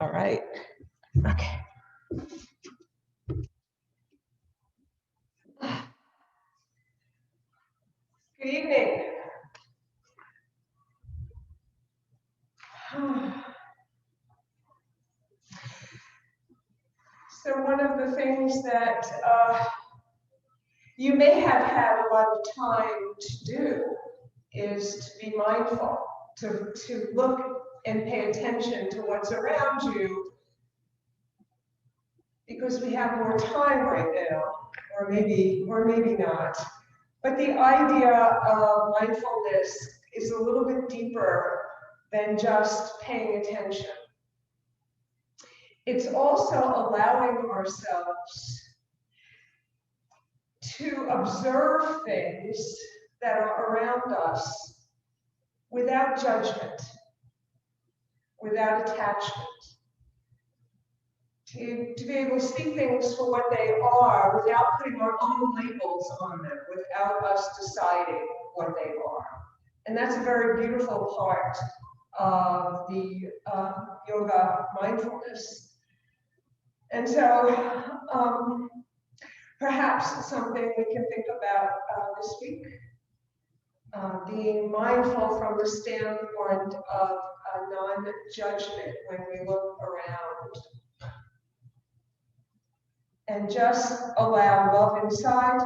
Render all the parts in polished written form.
All right. Okay. Good evening. So one of the things that you may have had a lot of time to do is to be mindful, to look and pay attention to what's around you, because we have more time right now, or maybe not. But the idea of mindfulness is a little bit deeper than just paying attention. It's also allowing ourselves to observe things that are around us without judgment, without attachment. To be able to see things for what they are without putting our own labels on them, without us deciding what they are. And that's a very beautiful part of the yoga mindfulness. And so perhaps something we can think about this week, being mindful from the standpoint of non-judgment when we look around. And just allow love inside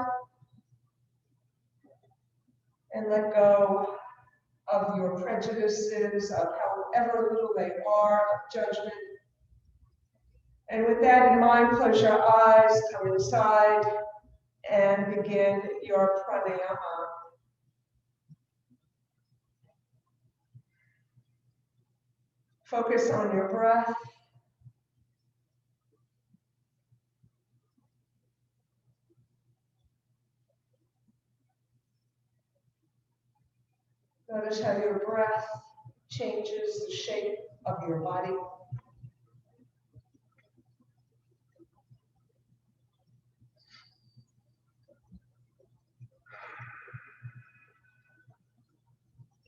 and let go of your prejudices, of however little they are, of judgment. And with that in mind, close your eyes, come inside, and begin your pranayama. Focus on your breath. Notice how your breath changes the shape of your body.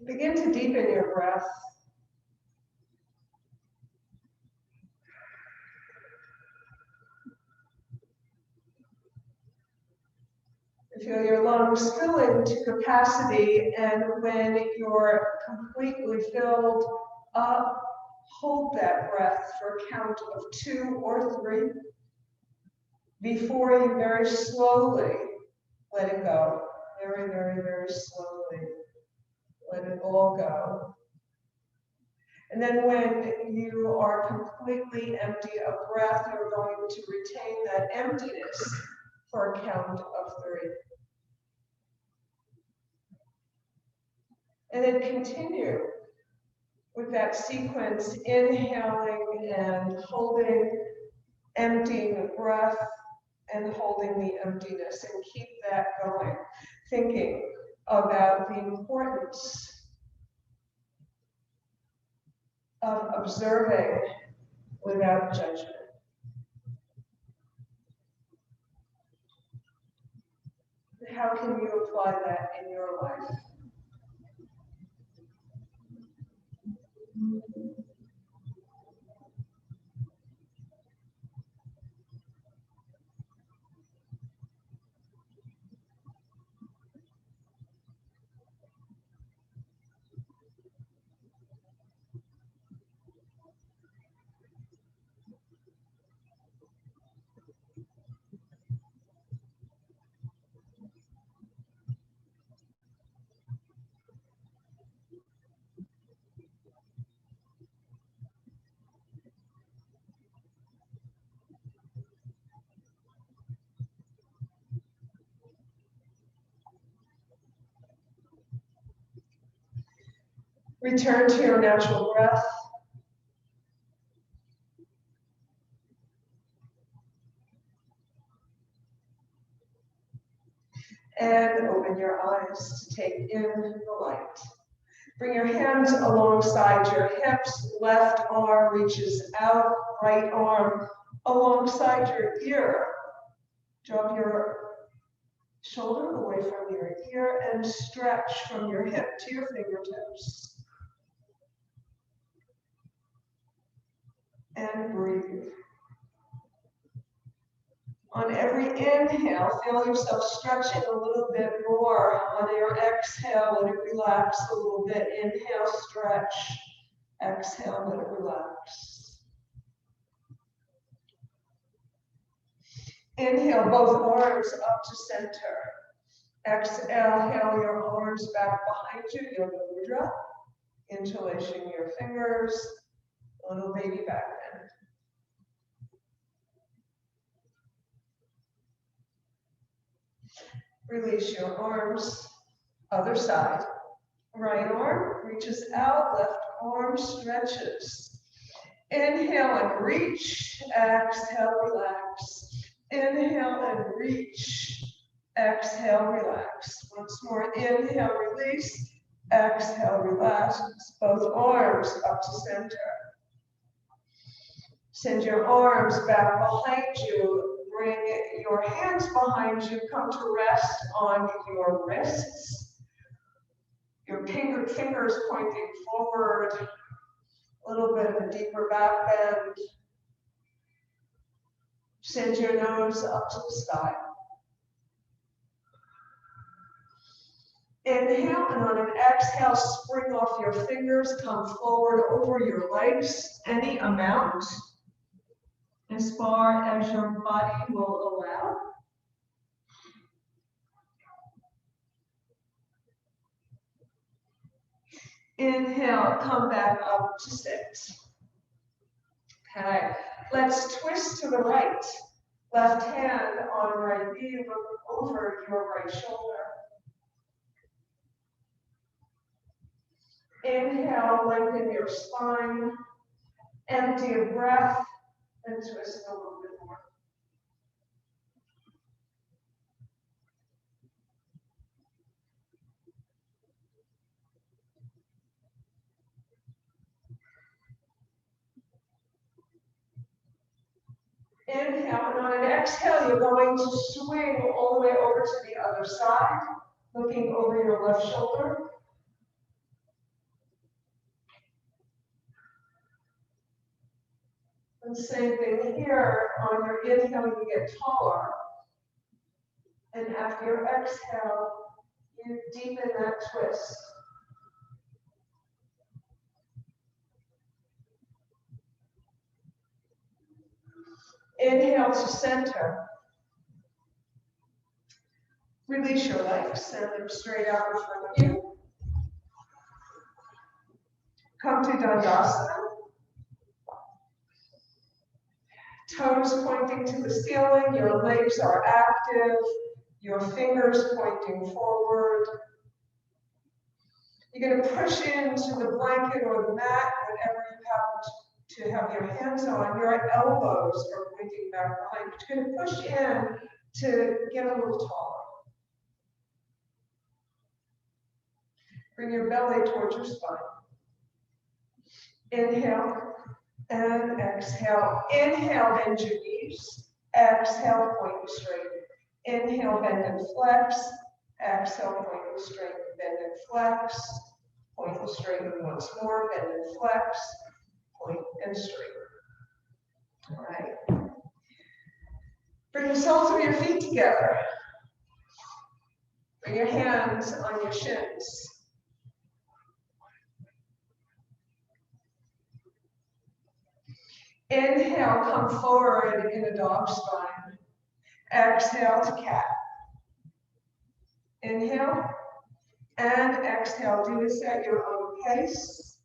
Begin to deepen your breath. Feel your lungs filling to capacity, and when you're completely filled up, hold that breath for a count of 2 or 3 before you very slowly let it go. Very, very, very slowly. Let it all go. And then when you are completely empty of breath, you're going to retain that emptiness for a count of 3. And then continue with that sequence, inhaling and holding, emptying the breath and holding the emptiness, and keep that going, thinking about the importance of observing without judgment. How can you apply that in your life? Return to your natural breath. And open your eyes to take in the light. Bring your hands alongside your hips. Left arm reaches out, right arm alongside your ear. Drop your shoulder away from your ear and stretch from your hip to your fingertips. and breathe. On every inhale, feel yourself stretching a little bit more. On your exhale, let it relax a little bit. Inhale, stretch. Exhale, let it relax. Inhale, both arms up to center. Exhale your arms back behind you, Yoga Mudra. Interlacing your fingers, little baby back bend. Release your arms, other side. Right arm reaches out, left arm stretches. Inhale and reach, exhale, relax. Inhale and reach, exhale, relax. Once more, inhale, release, exhale, relax. Both arms up to center. Send your arms back behind you. Bring your hands behind you. Come to rest on your wrists. Your fingers pointing forward. A little bit of a deeper back bend. Send your nose up to the sky. Inhale, and on an exhale, spring off your fingers. Come forward over your legs, any amount, as far as your body will allow. Inhale, come back up to sit. Okay, let's twist to the right. Left hand on right knee, look over your right shoulder. Inhale, lengthen your spine. Empty a breath and twist a little bit more. Inhale, and on an exhale, you're going to swing all the way over to the other side, looking over your left shoulder. And same thing here. On your inhale, you get taller. And after your exhale, you deepen that twist. Inhale to center. Release your legs, send them straight out in front of you. Come to Dandasana. Toes pointing to the ceiling, your legs are active, your fingers pointing forward. You're going to push into the blanket or the mat, whatever you happen to have your hands on. Your elbows are pointing back behind. You're going to push in to get a little taller. Bring your belly towards your spine. Inhale and exhale. Inhale, bend your knees. Exhale, point and straighten. Inhale, bend and flex. Exhale, point and straighten. Bend and flex. Point and straighten once more. Bend and flex. Point and straighten. All right. Bring the soles of your feet together. Bring your hands on your shins. Inhale, come forward in a dog spine. Exhale to cat. Inhale and exhale. Do this at your own pace.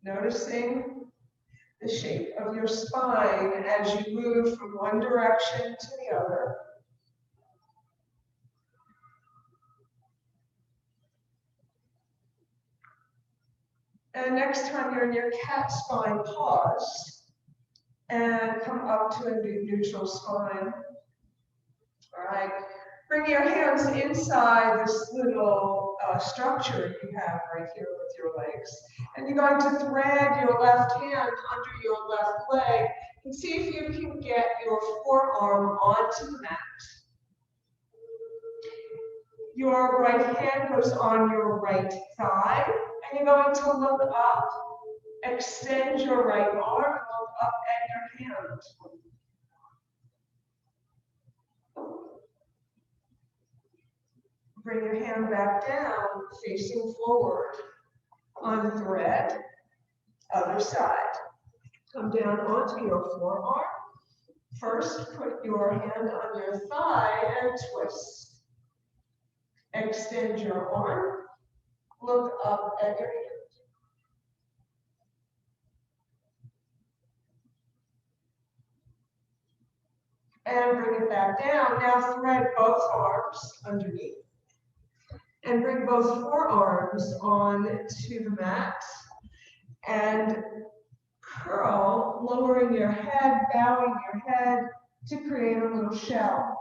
Noticing the shape of your spine as you move from one direction to the other. And next time you're in your cat spine, pause and come up to a neutral spine. All right. Bring your hands inside this little structure you have right here with your legs. And you're going to thread your left hand under your left leg and see if you can get your forearm onto the mat. Your right hand goes on your right thigh, and you're going to look up Extend your right arm, look up at your hand. Bring your hand back down, facing forward. Unthread, other side. Come down onto your forearm. First, put your hand on your thigh and twist. Extend your arm. Look up at your hand. And bring it back down. Now thread both arms underneath. And bring both forearms on to the mat. And curl, lowering your head, bowing your head to create a little shell.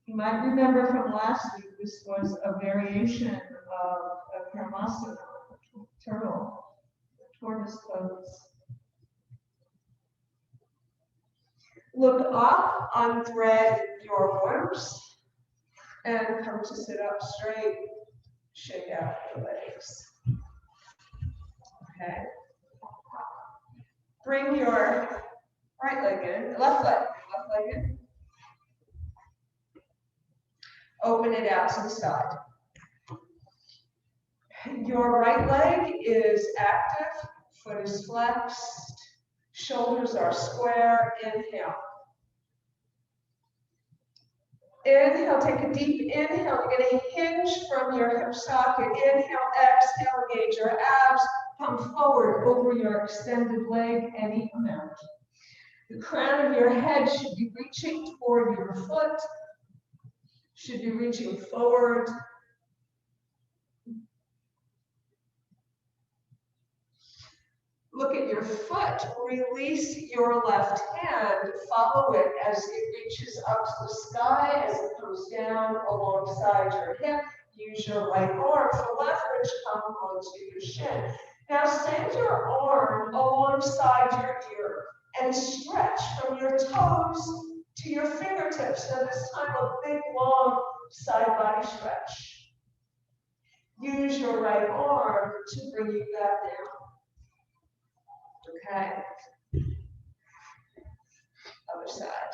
You might remember from last week, this was a variation of a Konasana, turtle, tortoise pose. Look up, unthread your arms, and come to sit up straight. Shake out your legs. Okay. Bring your right leg in, left leg in. Open it out to the side. Your right leg is active, foot is flexed, shoulders are square. Inhale. Inhale, take a deep inhale. You're going to hinge from your hip socket. Inhale, exhale, engage your abs. Come forward over your extended leg, any amount. The crown of your head should be reaching toward your foot, should be reaching forward. Look at your foot, release your left hand, follow it as it reaches up to the sky, as it comes down alongside your hip. Use your right arm for leverage, come onto your shin. Now send your arm alongside your ear and stretch from your toes to your fingertips. Now this time a big, long side body stretch. Use your right arm to bring you back down. Okay. Other side.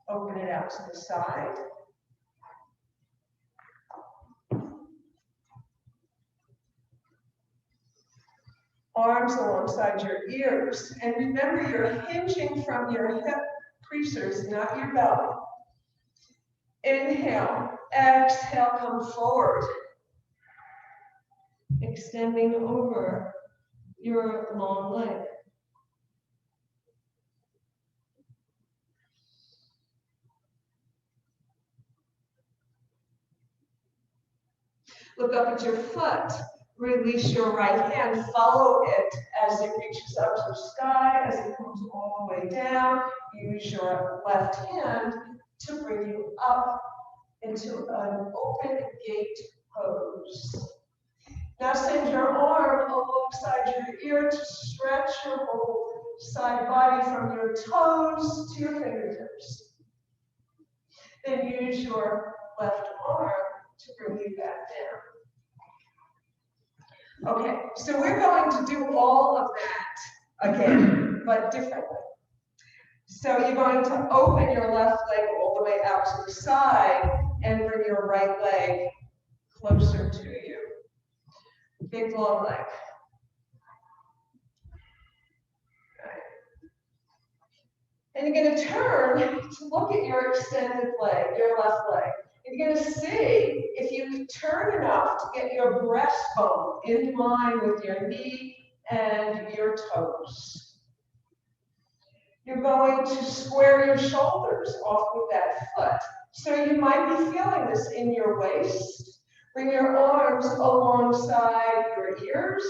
Open it out to the side. Arms alongside your ears. And remember, you're hinging from your hip creasers, not your belly. Inhale, exhale, come forward. Extending over your long leg. Look up at your foot. Release your right hand. Follow it as it reaches up to the sky, as it comes all the way down. Use your left hand to bring you up into an open gate pose. Now send your arm alongside your ear to stretch your whole side body from your toes to your fingertips. Then use your left arm to bring you back down. Okay, so we're going to do all of that again, but differently. So you're going to open your left leg all the way out to the side and bring your right leg closer to you. Big long leg. Okay. And you're going to turn to look at your extended leg, your left leg. And you're going to see if you can turn enough to get your breastbone in line with your knee and your toes. You're going to square your shoulders off with that foot. So you might be feeling this in your waist. Bring your arms alongside your ears.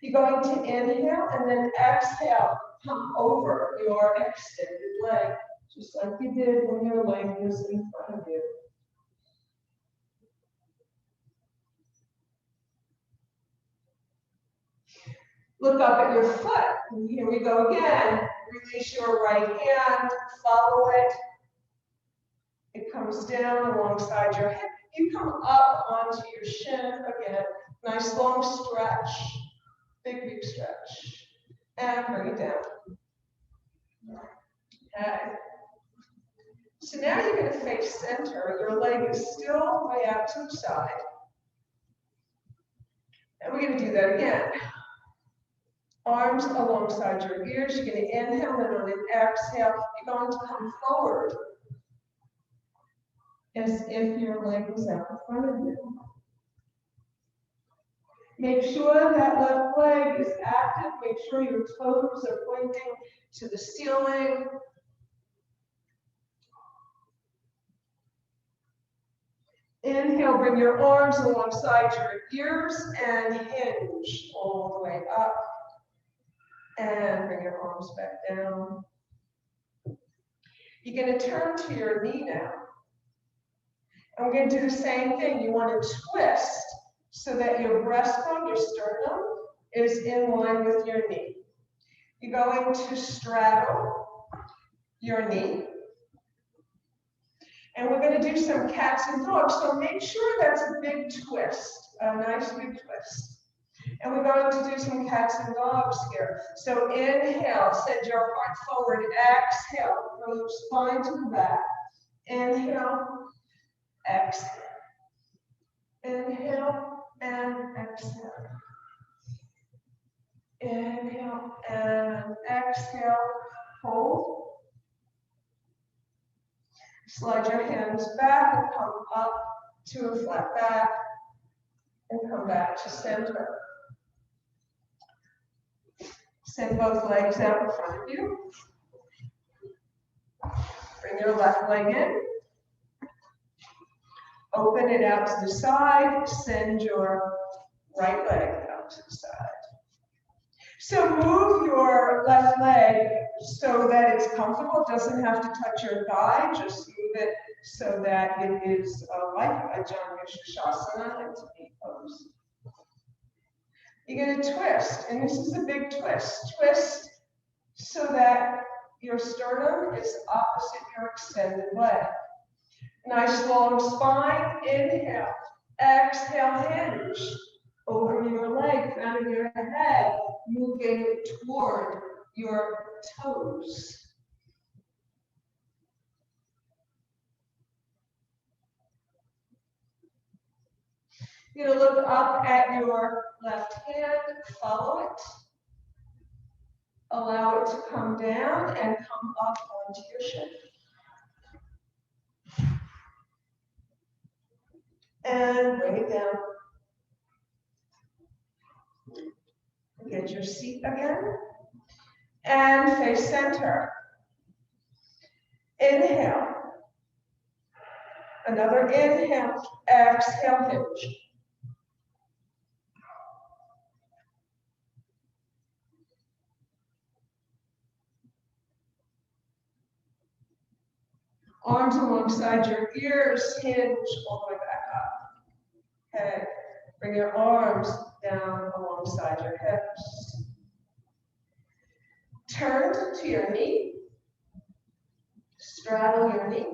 You're going to inhale and then exhale. Come over your extended leg, just like you did when your leg was in front of you. Look up at your foot. And here we go again. Release your right hand, follow it. It comes down alongside your hip. You come up onto your shin again. Nice long stretch. Big, big stretch. And bring it down. Okay. So now you're going to face center. Your leg is still way out to the side. And we're going to do that again. Arms alongside your ears. You're going to inhale, and on an exhale, you're going to come forward as if your leg was out in front of you. Make sure that left leg is active. Make sure your toes are pointing to the ceiling. Inhale, bring your arms alongside your ears and hinge all the way up. And bring your arms back down. You're going to turn to your knee now. And we're going to do the same thing. You want to twist so that your breastbone, your sternum, is in line with your knee. You're going to straddle your knee. And we're going to do some cats and dogs. So make sure that's a big twist, a nice big twist. And we're going to do some cats and dogs here. So inhale, send your heart forward. Exhale, from the spine to the back. Inhale, exhale. Inhale and exhale. Inhale and exhale. Hold. Slide your hands back and come up to a flat back. And come back to center. Send both legs out in front of you. Bring your left leg in. Open it out to the side. Send your right leg out to the side. So move your left leg so that it's comfortable. It doesn't have to touch your thigh. Just move it so that it is like a Janu-Shasana, like to be pose. You're going to twist, and this is a big twist. Twist so that your sternum is opposite your extended leg. Nice long spine. Inhale. Exhale, hinge over your leg, crown of your head, moving toward your toes. You're going to look up at your left hand, follow it. Allow it to come down and come up onto your shin. And bring it down. Get your seat again. And face center. Inhale. Another inhale. Exhale, hinge. Arms alongside your ears, hinge all the way back up. Okay, bring your arms down alongside your hips. Turn to your knee. Straddle your knee.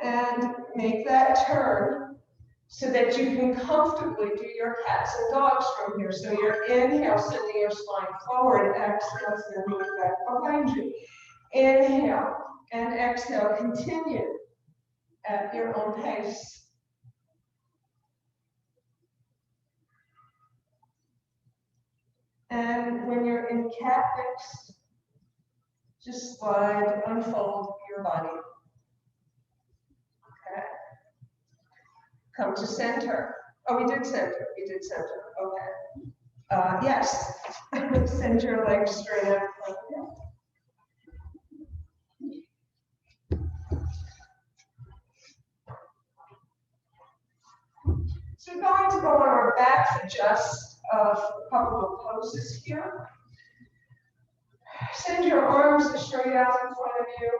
And make that turn so that you can comfortably do your cats and dogs from here. So your inhale, sending your spine forward. Exhale, sending it back behind you. Inhale and exhale. Continue at your own pace. And when you're in cat next, just slide, unfold your body. Okay. Come to center. Oh, we did center. We did center. Okay. Yes. Send your legs straight out in front of you. So we're going to go on our back for just a couple of poses here. Send your arms straight out in front of you.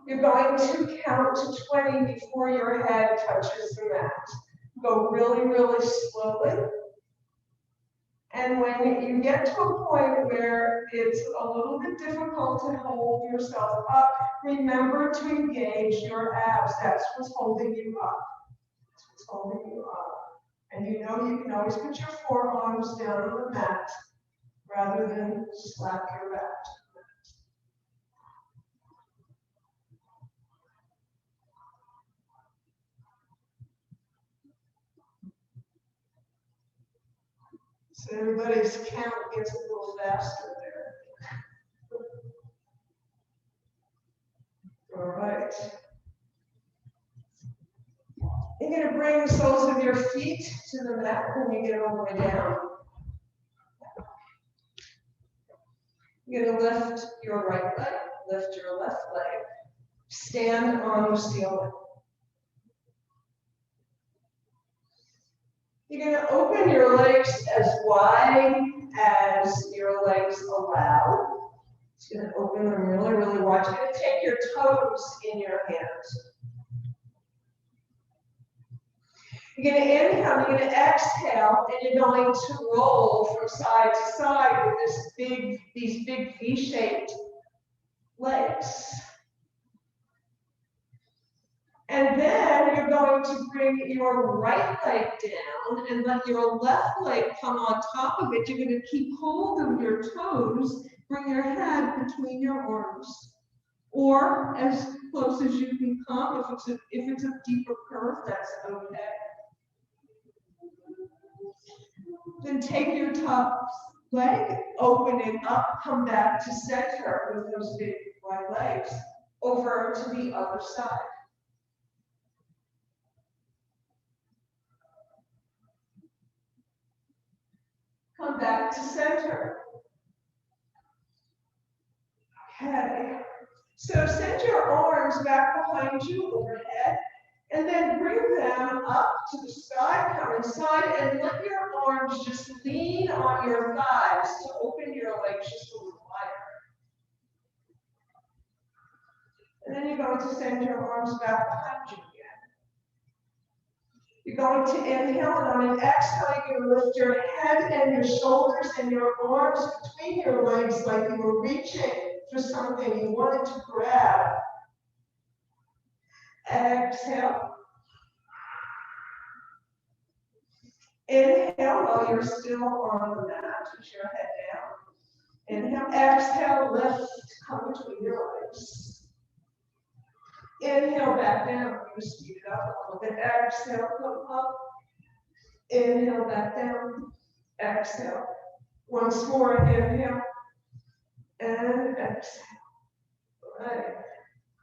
You're going to count to 20 before your head touches the mat. Go really, really slowly. And when you get to a point where it's a little bit difficult to hold yourself up, remember to engage your abs. That's what's holding you up. That's what's holding you up. And you know you can always put your forearms down on the mat rather than slap your back. So everybody's count gets a little faster there. All right. You're going to bring the soles of your feet to the mat when you get all the way down. You're going to lift your right leg, lift your left leg, stand on the ceiling. You're going to open your legs as wide as your legs allow. It's going to open them really, really wide. You're going to take your toes in your hands. You're going to inhale, you're going to exhale, and you're going to roll from side to side with these big V-shaped legs. And then you're going to bring your right leg down and let your left leg come on top of it. You're going to keep hold of your toes, bring your head between your arms, or as close as you can come. If it's a deeper curve, that's okay. Then take your top leg, open it up, come back to center with those big wide legs, over to the other side. Come back to center. Okay. So send your arms back behind you overhead, and then bring them up to the sky, come inside, and let your arms just lean on your thighs to open your legs just a little wider. And then you're going to send your arms back behind you again. You're going to inhale, and on an exhale, you're going to lift your head and your shoulders and your arms between your legs like you were reaching for something you wanted to grab. Exhale. Inhale while you're still on the mat, put your head down. Inhale, exhale, lift, come between your legs. Inhale back down, I'm going to speed it up a little bit. Exhale, come up. Inhale back down. Exhale. Once more, inhale. And exhale. All right.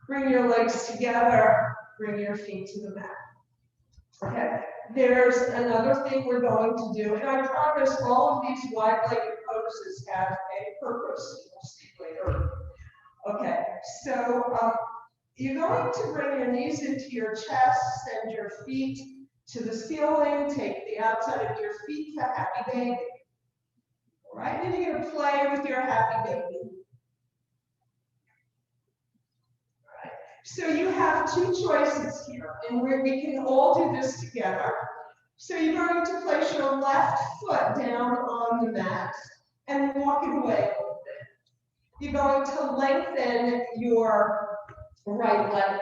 Bring your legs together. Bring your feet to the mat. Okay. There's another thing we're going to do, and I promise all of these wide-legged poses have a purpose. We'll see later. Okay, so you're going to bring your knees into your chest, send your feet to the ceiling, take the outside of your feet to happy baby. All right, and you're going to play with your happy baby. So you have two choices here, and we can all do this together. So you're going to place your left foot down on the mat and walk it away a little bit. You're going to lengthen your right leg.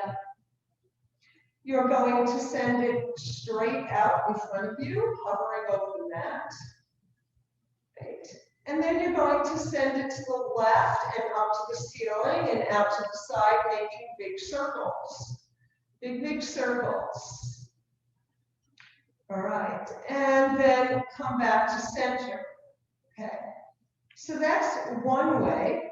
You're going to send it straight out in front of you, hovering over the mat. Right. And then you're going to send it to the left and up to the ceiling and out to the side, making big circles. Big circles. All right. And then come back to center. Okay. So that's one way.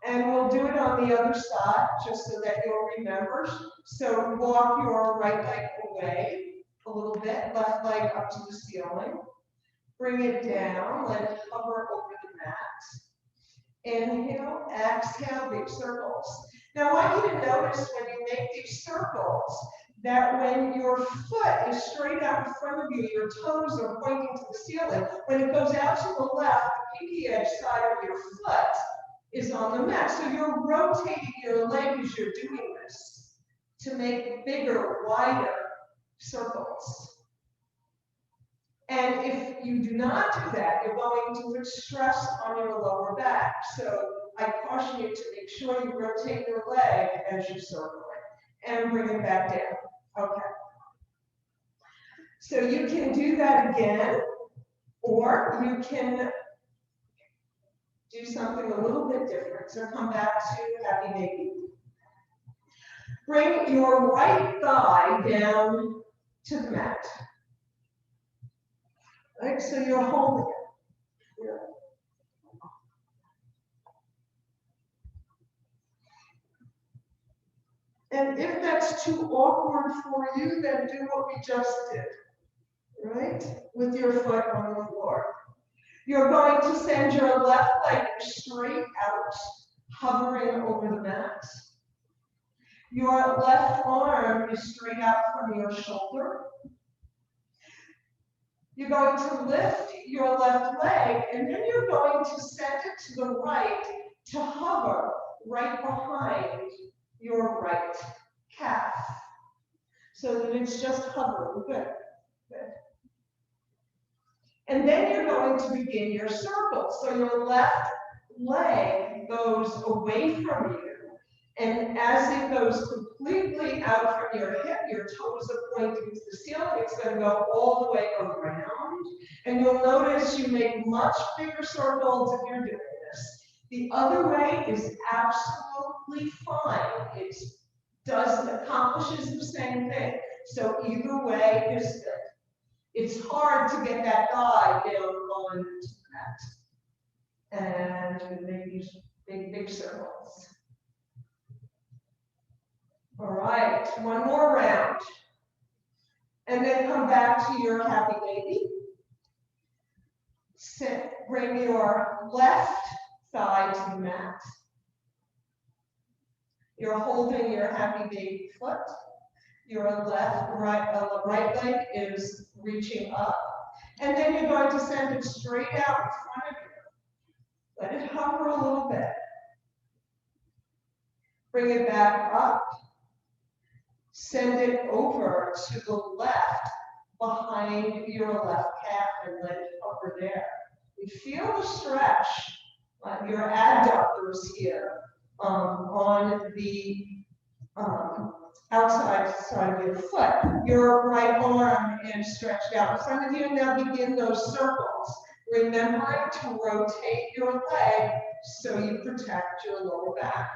And we'll do it on the other side, just so that you'll remember. So walk your right leg away a little bit, left leg up to the ceiling. Bring it down, let it hover over the mat. Inhale, exhale, big circles. Now I want you to notice when you make these circles, that when your foot is straight out in front of you, your toes are pointing to the ceiling. When it goes out to the left, the pinky edge side of your foot is on the mat. So you're rotating your leg as you're doing this to make bigger, wider circles. And if you do not do that, you're going to put stress on your lower back. So I caution you to make sure you rotate your leg as you circle it and bring it back down. Okay. So you can do that again, or you can do something a little bit different. So come back to happy baby. Bring your right thigh down to the mat. Right, so you're holding it. Yeah. And if that's too awkward for you, then do what we just did, right? With your foot on the floor. You're going to send your left leg straight out, hovering over the mat. Your left arm is straight out from your shoulder. You're going to lift your left leg, and then you're going to send it to the right to hover right behind your right calf, so that it's just hovering. Good, good. And then you're going to begin your circle. So your left leg goes away from you, and as it goes completely out from your hip, your toes are pointing to the ceiling, it's going to go all the way around. And you'll notice you make much bigger circles if you're doing this. The other way is absolutely fine. It accomplishes the same thing. So either way is good. It's hard to get that thigh down onto that. And make these big, big circles. All right, one more round. And then come back to your happy baby. Bring your left thigh to the mat. You're holding your happy baby foot. Your right leg is reaching up. And then you're going to send it straight out in front of you. Let it hover a little bit. Bring it back up. Send it over to the left behind your left calf and let it hover there. You feel the stretch on your adductors here on the outside side of your foot. Your right arm is stretched out in front of you. Now begin those circles. Remembering to rotate your leg so you protect your lower back.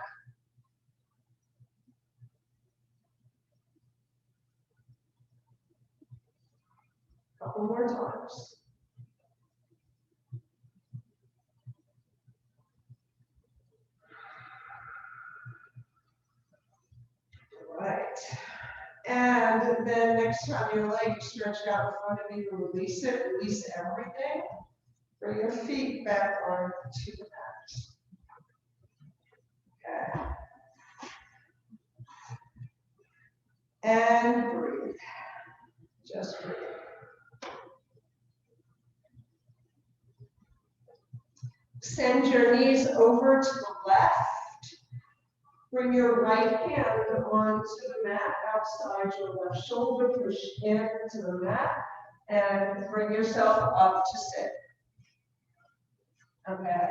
Couple more times. Right. And then next time your leg is stretched out in front of you, release it, release everything. Bring your feet back onto the mat. Okay. And breathe. Just breathe. Send your knees over to the left. Bring your right hand onto the mat outside your left shoulder. Push into the mat and bring yourself up to sit. Okay.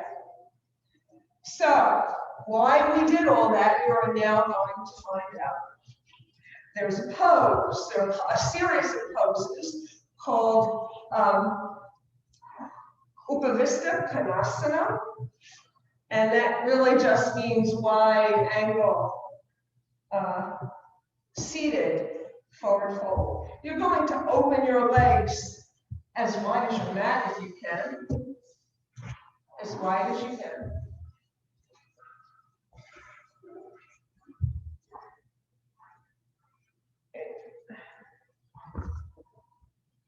So, why we did all that, you are now going to find out. There's a pose, there are a series of poses called Upavista, Konasana, and that really just means wide angle, seated forward fold. You're going to open your legs as wide as your mat if you can, as wide as you can.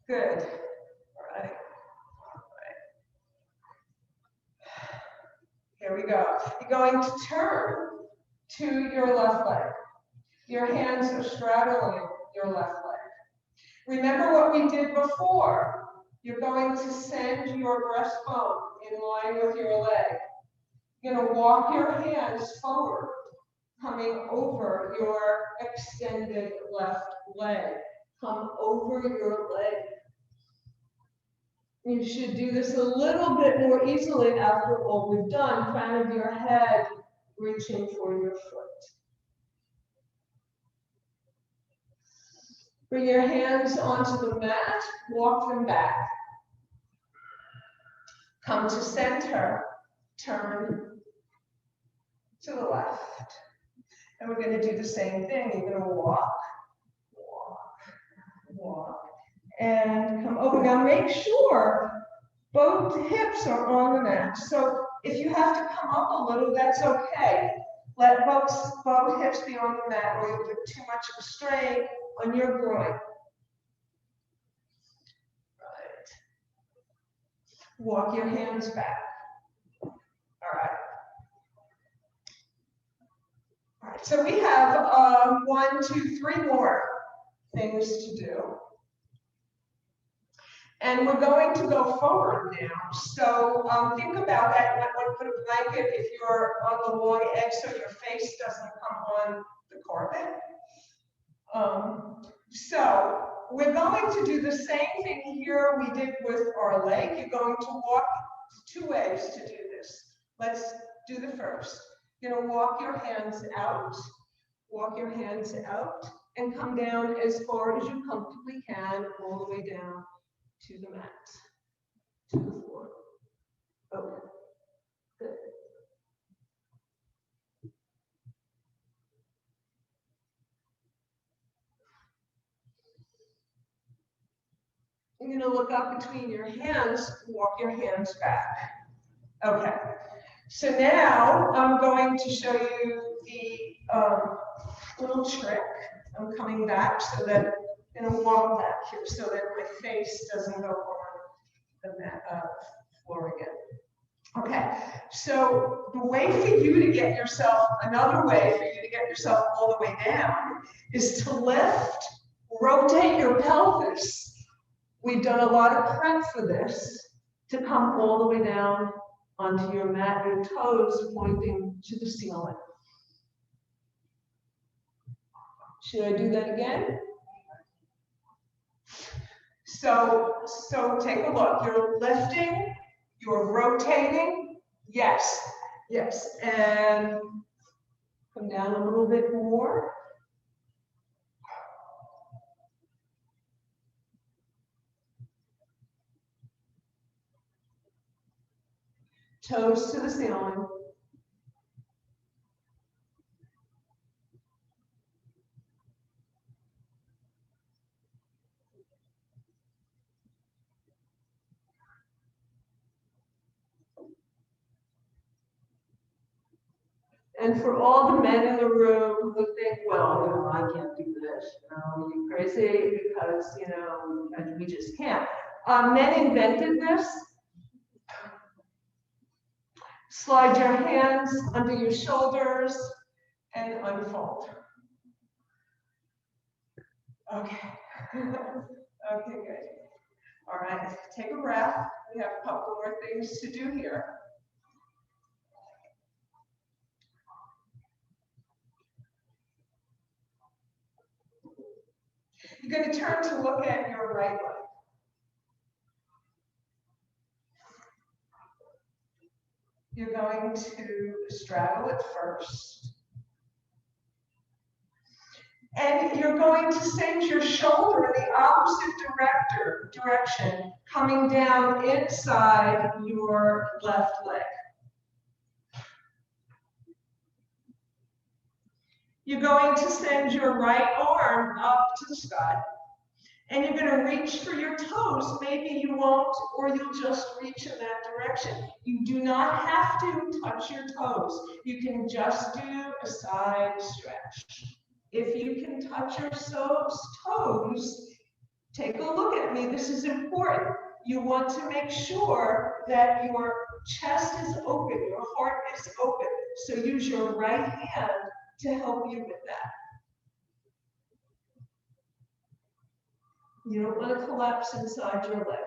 Good. All right. Here we go. You're going to turn to your left leg. Your hands are straddling your left leg. Remember what we did before. You're going to send your breastbone in line with your leg. You're going to walk your hands forward, coming over your extended left leg. Come over your leg. You should do this a little bit more easily after all we've done. Crown of your head reaching for your foot. Bring your hands onto the mat, walk them back. Come to center, turn to the left. And we're going to do the same thing. You're going to walk, walk, walk, and come over. Now make sure both hips are on the mat. So if you have to come up a little, that's okay. Let both hips be on the mat, or you'll put too much of a strain on your groin. Right. Walk your hands back. All right. All right. So we have 1, 2, 3 more things to do. And we're going to go forward now. So think about that. You might want to put a blanket if you're on the long edge so your face doesn't come on the carpet. So we're going to do the same thing here we did with our leg. You're going to walk 2 ways to do this. Let's do the first. You're going to walk your hands out, and come down as far as you comfortably can, all the way down to the mat, to the floor. Okay, good. You're going to look up between your hands, walk your hands back. Okay, so now I'm going to show you the little trick. I'm coming back so that I'm going to walk back here so that my face doesn't go on the mat, floor again. Okay, so the way for you to get yourself, another way for you to get yourself all the way down is to lift, rotate your pelvis. We've done a lot of prep for this, to come all the way down onto your mat, your toes pointing to the ceiling. Should I do that again? So take a look. You're lifting, you're rotating. Yes, yes. And come down a little bit more. Toes to the ceiling. And for all the men in the room who think, well, I can't do this, are you crazy? Because, we just can't. Men invented this. Slide your hands under your shoulders and unfold. Okay. Okay, good. All right, take a breath. We have a couple more things to do here. You're going to turn to look at your right leg. You're going to straddle it first. And you're going to send your shoulder in the opposite direction, coming down inside your left leg. You're going to send your right arm up to the sky. And you're going to reach for your toes. Maybe you won't, or you'll just reach in that direction. You do not have to touch your toes. You can just do a side stretch. If you can touch your toes, take a look at me. This is important. You want to make sure that your chest is open, your heart is open. So use your right hand to help you with that. You don't want to collapse inside your leg.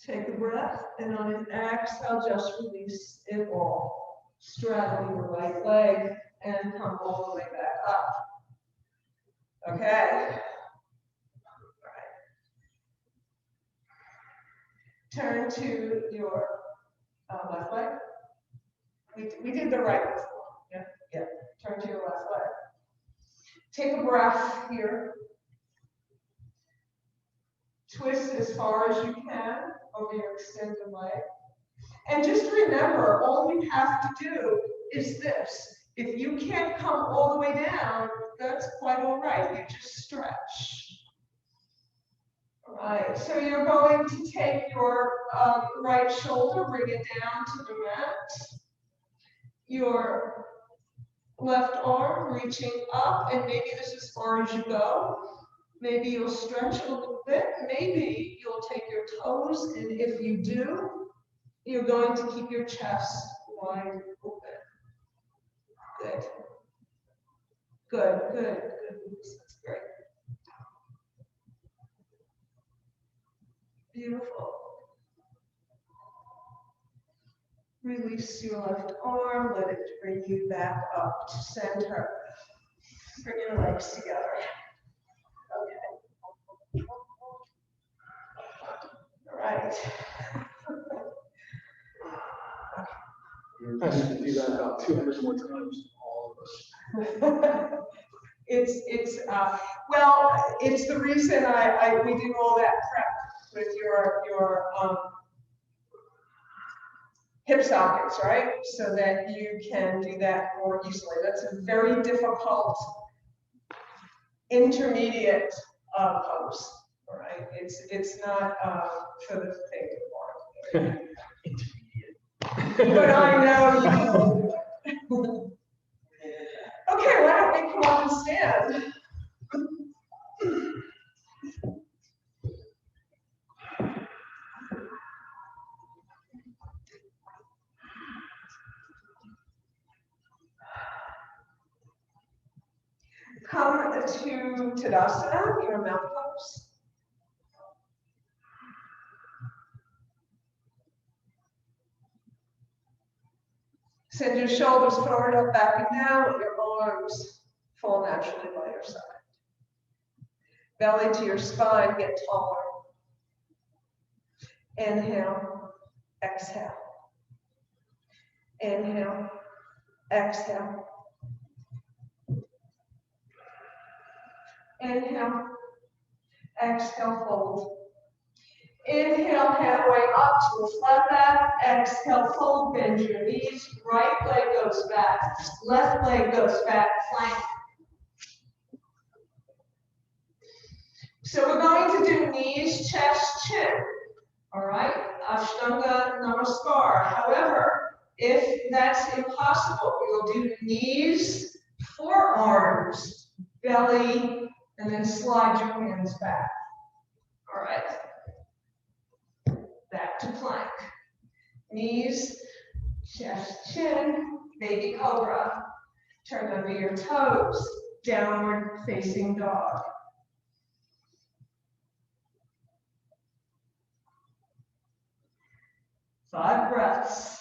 Take a breath, and on an exhale, just release it all. Straddle your right leg and come all the way back up. Okay. All right. Turn to your left leg. We did the right before. Yeah, yeah. Turn to your left leg. Take a breath here. Twist as far as you can over your extended leg. And just remember, all you have to do is this. If you can't come all the way down, that's quite all right. You just stretch. All right, so you're going to take your right shoulder, bring it down to the mat. Your left arm reaching up, and maybe this is as far as you go. Maybe you'll stretch a little bit. Maybe you'll take your toes, and if you do, you're going to keep your chest wide open. Good. Good, good, good. That's great. Beautiful. Release your left arm, let it bring you back up to center. Bring your legs together. Okay. All right. I should do that about 200 more times, all of us. It's the reason we do all that prep with your hip sockets, right? So that you can do that more easily. That's a very difficult intermediate pose, all right? It's not for the faint of heart. But I know you. Okay, why don't we come up and stand? Come to Tadasana, your mountain pose. Send your shoulders forward, up, back, and down. Let your arms fall naturally by your side. Belly to your spine, get taller. Inhale, exhale. Inhale, exhale. Inhale, exhale, fold. Inhale, halfway up to a flat back. Exhale, fold, bend your knees. Right leg goes back. Left leg goes back, plank. So we're going to do knees, chest, chin. All right, Ashtanga Namaskar. However, if that's impossible, we'll do knees, forearms, belly, and then slide your hands back. All right. Back to plank. Knees, chest, chin, baby cobra. Turn under your toes, downward facing dog. Five breaths.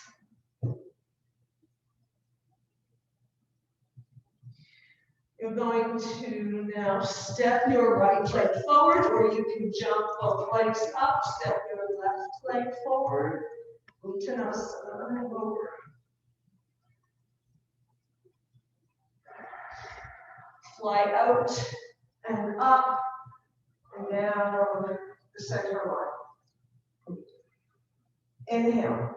You're going to now step your right leg forward, or you can jump both legs up. Step your left leg forward. Uttanasana and over. Fly out and up and down over the center line. Inhale.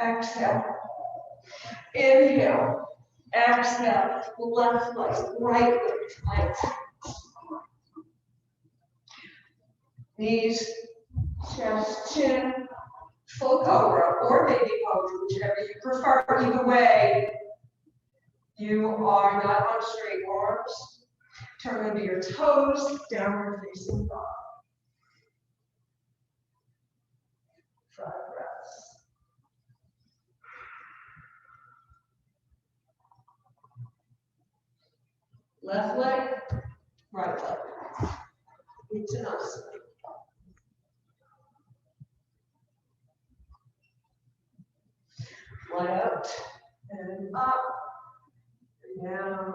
Exhale. Inhale. Exhale. Left leg, right leg, tight. Knees, chest, chin, full cobra or baby cobra, whichever you prefer. Either way, you are not on straight arms. Turn under your toes, downward facing dog. 5 breaths. Left leg, right leg. Uttanasana. Fly out and up and down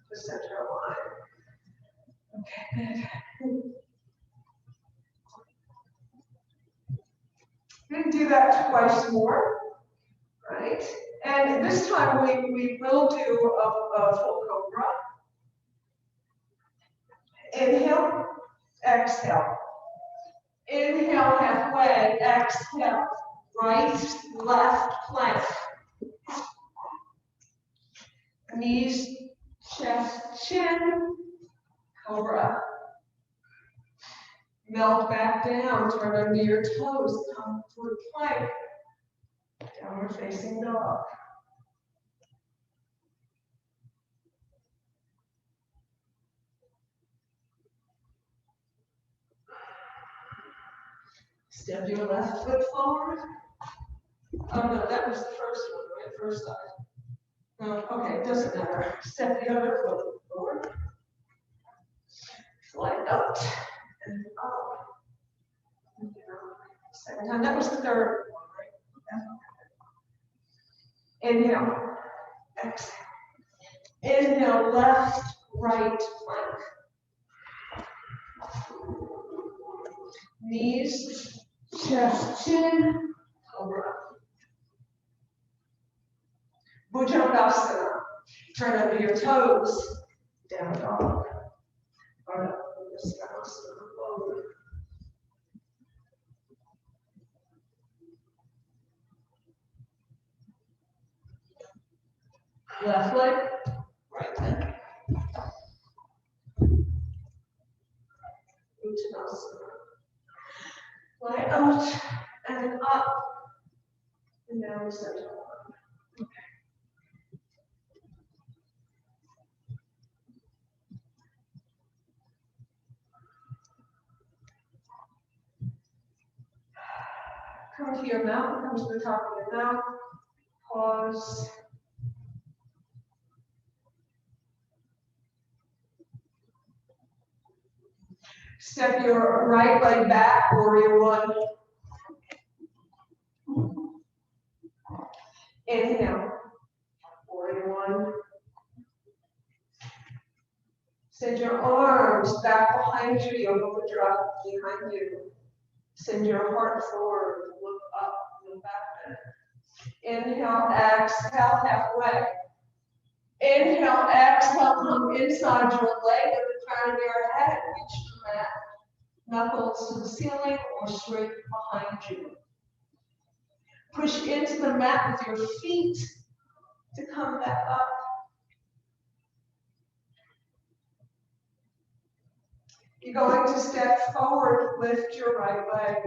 the center line. Okay, good. We're going to do that twice more, right? And this time we will do a full cobra. Inhale, exhale. Inhale halfway, exhale. Right, left plank. Knees, chest, chin, cobra. Melt back down, turn under your toes, come toward plank. Downward facing dog. Step your left foot forward. Oh no, that was the first one, right? First side. No, okay, it doesn't matter. Step the other foot forward. Slide out and up. And down. Second time. That was the third one, right? Inhale. Exhale. Inhale, left, right plank. Knees, chest, chin, cobra. Bhujangasana. Turn under your toes. Down dog. Or Konasana. Left leg, right leg. Uttanasana. Lie out and up and down center. Okay. Come to your mouth, come to the top of your mouth. Pause. Step your right leg back, warrior one. Inhale, warrior one. Send your arms back behind you, yoga mudra behind you. Send your heart forward, look up, look back. Inhale, exhale, halfway. Inhale, exhale, come inside your leg at the crown of your head, reach the mat. Knuckles to the ceiling or straight behind you. Push into the mat with your feet to come back up. You're going to step forward, lift your right leg.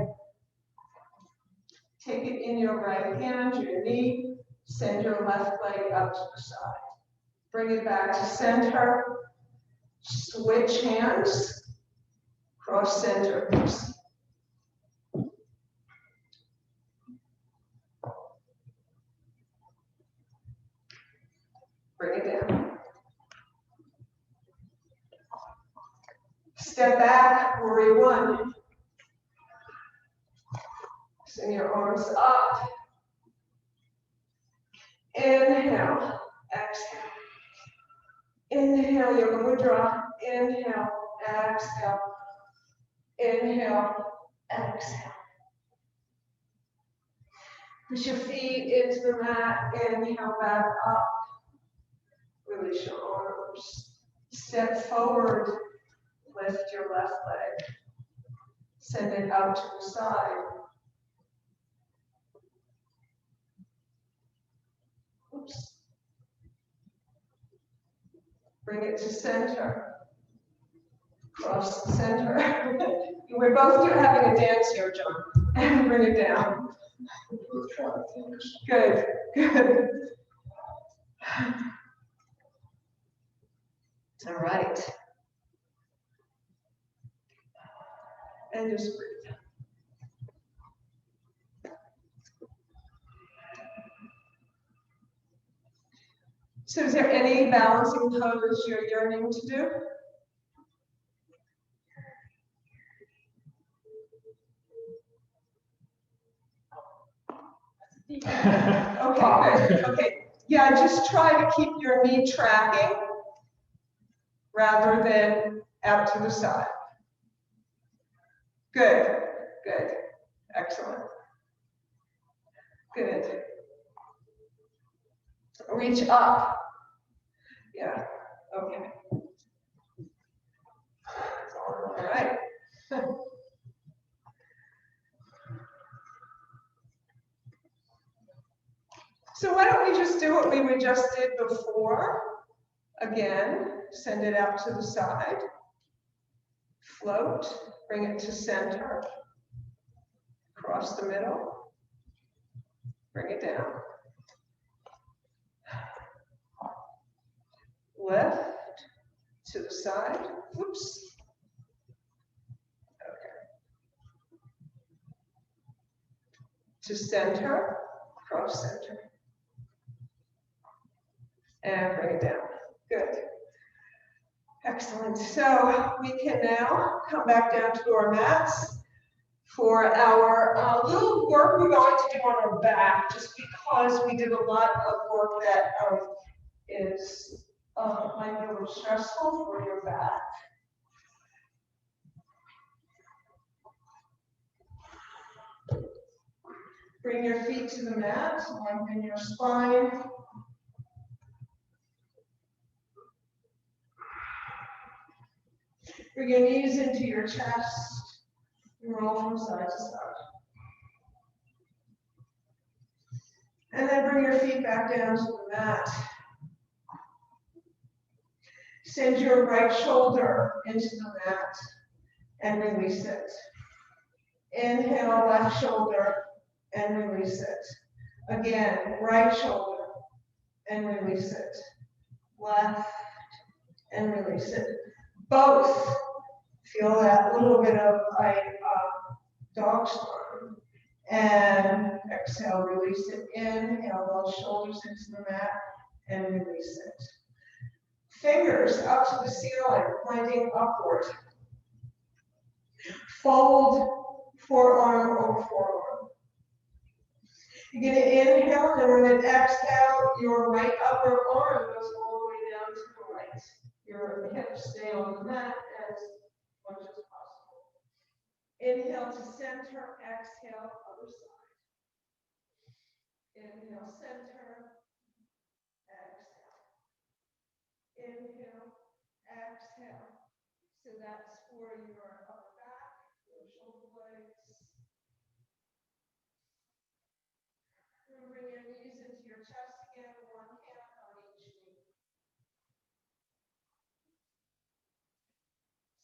Take it in your right hand, your knee, send your left leg out to the side. Bring it back to center. Switch hands. Cross center. Bring it down. Step back, warrior one. Send your arms up. Inhale, exhale. Inhale, yoga mudra. Inhale, exhale. Inhale, exhale. Push your feet into the mat. Inhale, back up. Release your arms. Step forward. Lift your left leg. Send it out to the side. Oops. Bring it to center. Cross the center. We're both having a dance here, John. And bring it down. Good, good. All right. And just breathe. So is there any balancing pose you're yearning to do? Okay, good. Okay. Yeah, just try to keep your knee tracking rather than out to the side. Good, good, excellent. Good. Reach up. Yeah, okay. All right. So why don't we just do what we just did before? Again, send it out to the side. Float, bring it to center. Across the middle. Bring it down. Lift to the side. Oops. Okay. To center, cross center. And bring it down. Good. Excellent. So we can now come back down to our mats for our little work we're going to do on our back, just because we did a lot of work that is might be a little stressful for your back. Bring your feet to the mat, lengthen your spine. Bring your knees into your chest and roll from side to side. And then bring your feet back down to the mat. Send your right shoulder into the mat and release it. Inhale, left shoulder and release it. Again, right shoulder and release it. Left and release it. Both. Feel that little bit of like dog spine. And exhale, release it. Inhale, those shoulders into the mat and release it. Fingers up to the ceiling, pointing upward. Fold forearm over forearm. You're going to inhale, and when it exhale, your right upper arm goes all the way down to the right. Your hips stay on the mat as much as possible. Inhale to center, exhale, other side. Inhale, center, exhale. Inhale, exhale. So that's for your upper back, your shoulder blades. Bring your knees into your chest again, one hand on each knee.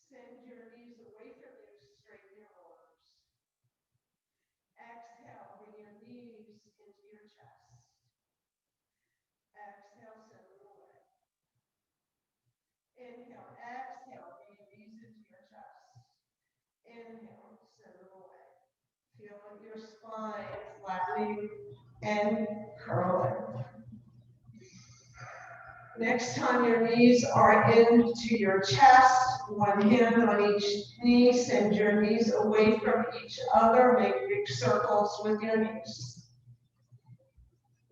Send your knees away from you, straighten your arms. Exhale, bring your knees into your chest. Exhale, send them away. Inhale, exhale, bring your knees into your chest. Inhale, send them away. Feel your spine flattening and curling. Next time your knees are into your chest, one hand on each knee, send your knees away from each other, make big circles with your knees.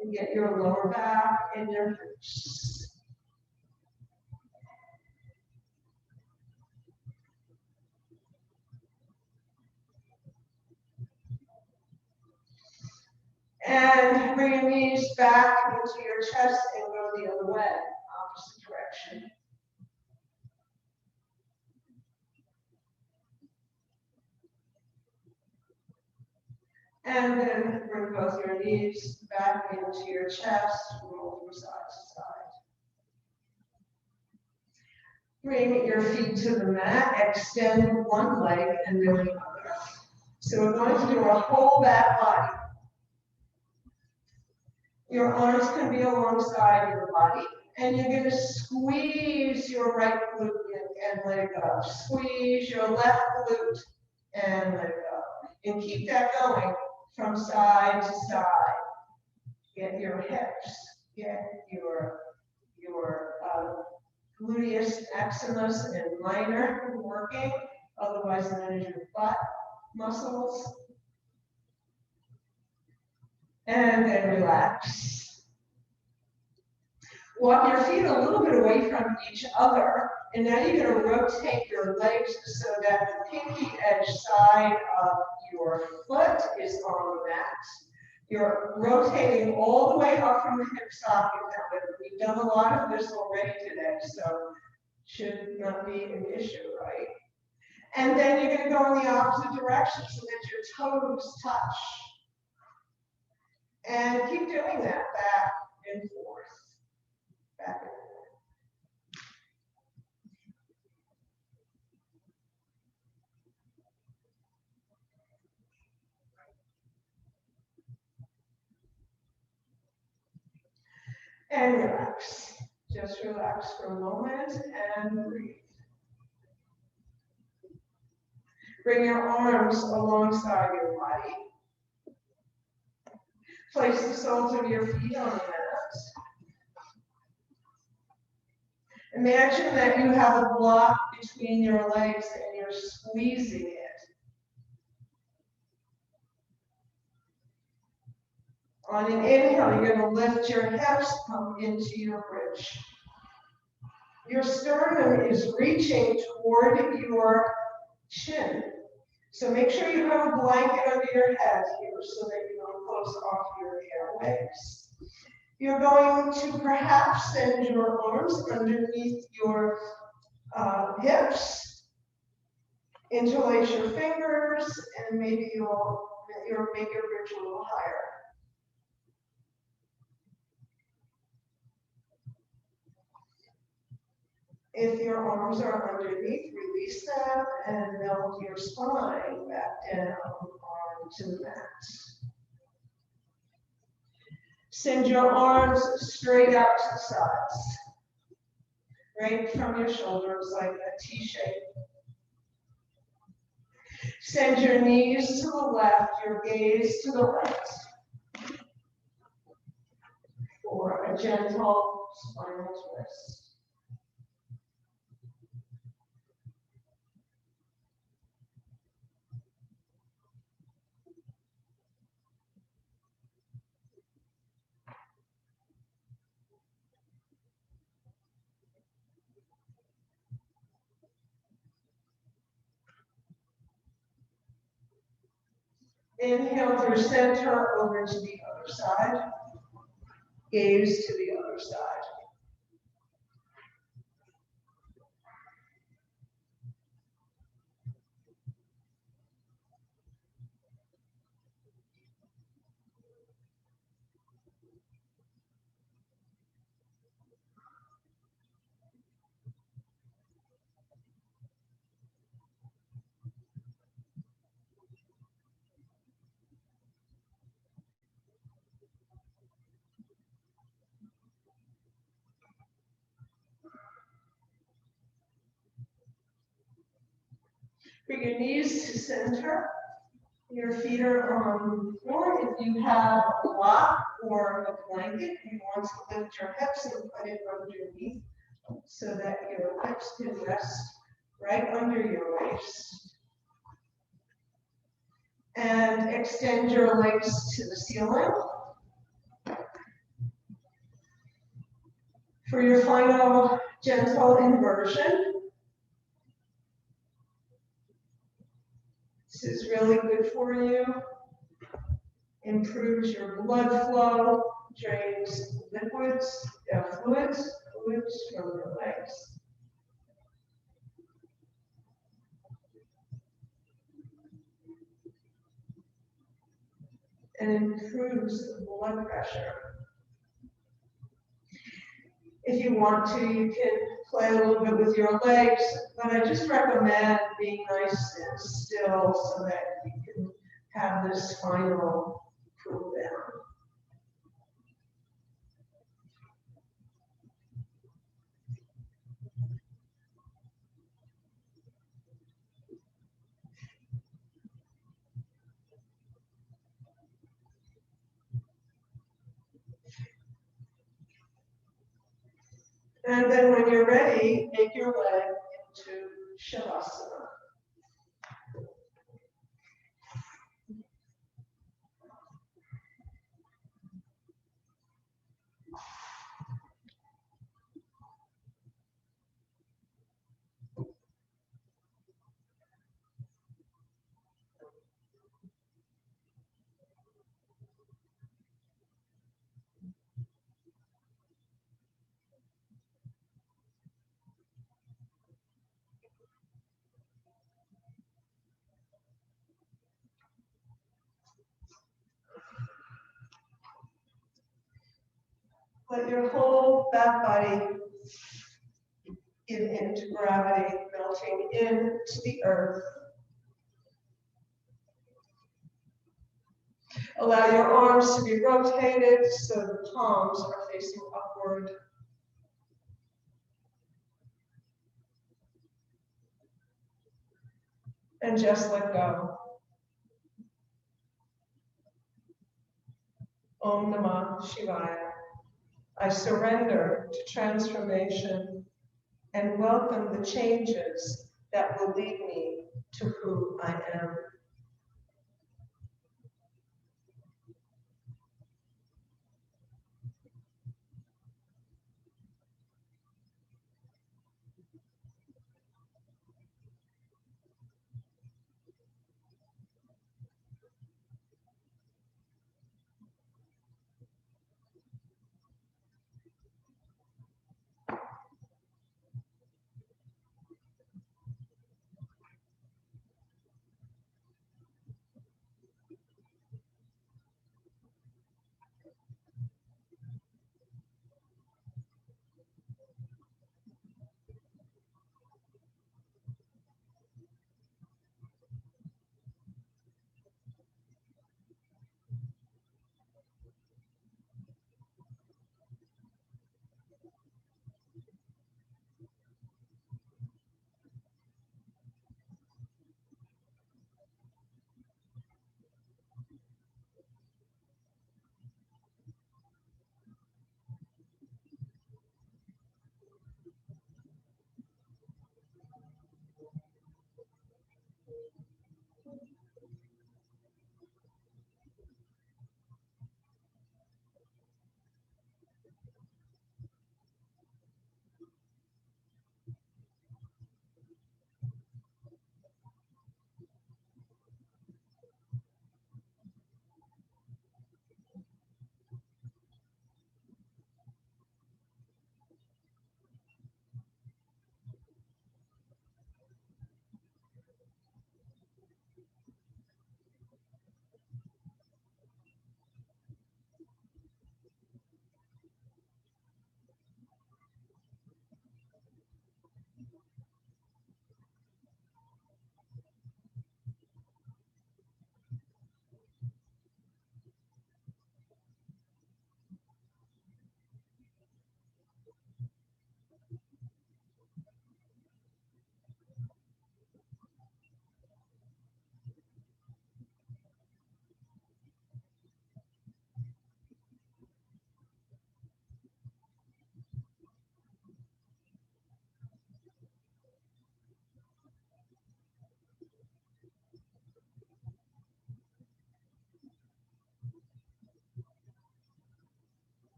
And get your lower back and your hips. And bring your knees back into your chest and go the other way, opposite direction. And then bring both your knees back into your chest, roll from side to side. Bring your feet to the mat, extend one leg and then the other. So we're going to do a whole back body. Your arms can be alongside your body, and you're going to squeeze your right glute and let it go. Squeeze your left glute and let it go. And keep that going from side to side. Get your hips, get your gluteus maximus and minor working, otherwise known as your butt muscles. And then relax. Walk your feet a little bit away from each other, and now you're going to rotate your legs so that the pinky edge side of your foot is on the mat. You're rotating all the way up from the hip socket. We've done a lot of this already today, so should not be an issue, right? And then you're going to go in the opposite direction so that your toes touch. And keep doing that back and forth. Back and forth. And relax. Just relax for a moment and breathe. Bring your arms alongside your body. Place the soles of your feet on the mat. Imagine that you have a block between your legs and you're squeezing it. On an inhale, you're going to lift your hips up into your bridge. Your sternum is reaching toward your chin. So make sure you have a blanket under your head here so that you don't close off your airways. You're going to perhaps send your arms underneath your hips, interlace your fingers, and maybe you'll make your bridge a little higher. If your arms are underneath, release them and melt your spine back down onto the mat. Send your arms straight out to the sides, right from your shoulders like a T shape. Send your knees to the left, your gaze to the right for a gentle spinal twist. Inhale through center over to the other side. Gaze to the other side. Bring your knees to center. Your feet are on the floor. If you have a block or a blanket, you want to lift your hips and put it underneath so that your hips can rest right under your waist. And extend your legs to the ceiling. For your final gentle inversion, this is really good for you. Improves your blood flow, drains fluids from your legs. And improves the blood pressure. If you want to, you can play a little bit with your legs, but I just recommend being nice and still so that you can have this final cool down. And then when you're ready, make your leg into Shavasana. Let your whole back body give into gravity, melting into the earth. Allow your arms to be rotated so the palms are facing upward. And just let go. Om Namah Shivaya. I surrender to transformation and welcome the changes that will lead me to who I am.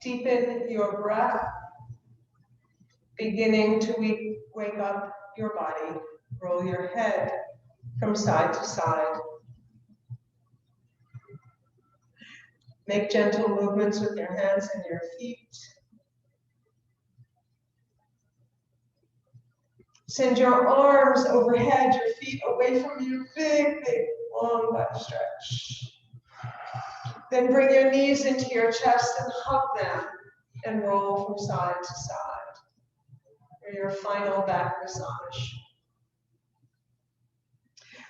Deepen your breath, beginning to wake up your body. Roll your head from side to side. Make gentle movements with your hands and your feet. Send your arms overhead, your feet away from you. Big, big, long butt stretch. Then bring your knees into your chest and hug them and roll from side to side for your final back massage.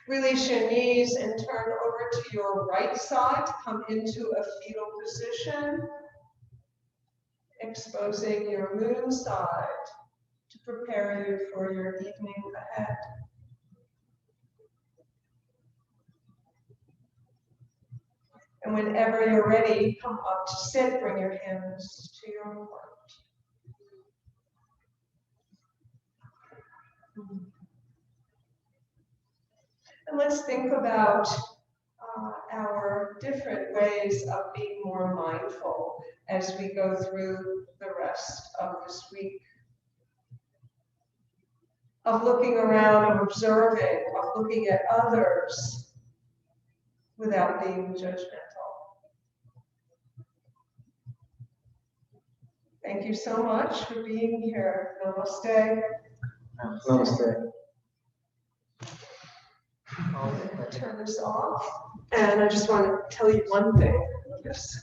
Release your knees and turn over to your right side to come into a fetal position, exposing your moon side to prepare you for your evening ahead. And whenever you're ready, come up to sit, bring your hands to your heart. And let's think about our different ways of being more mindful as we go through the rest of this week. Of looking around, of observing, of looking at others, without being judgmental. Thank you so much for being here. Namaste. Namaste. I'll turn this off. And I just want to tell you one thing. Yes.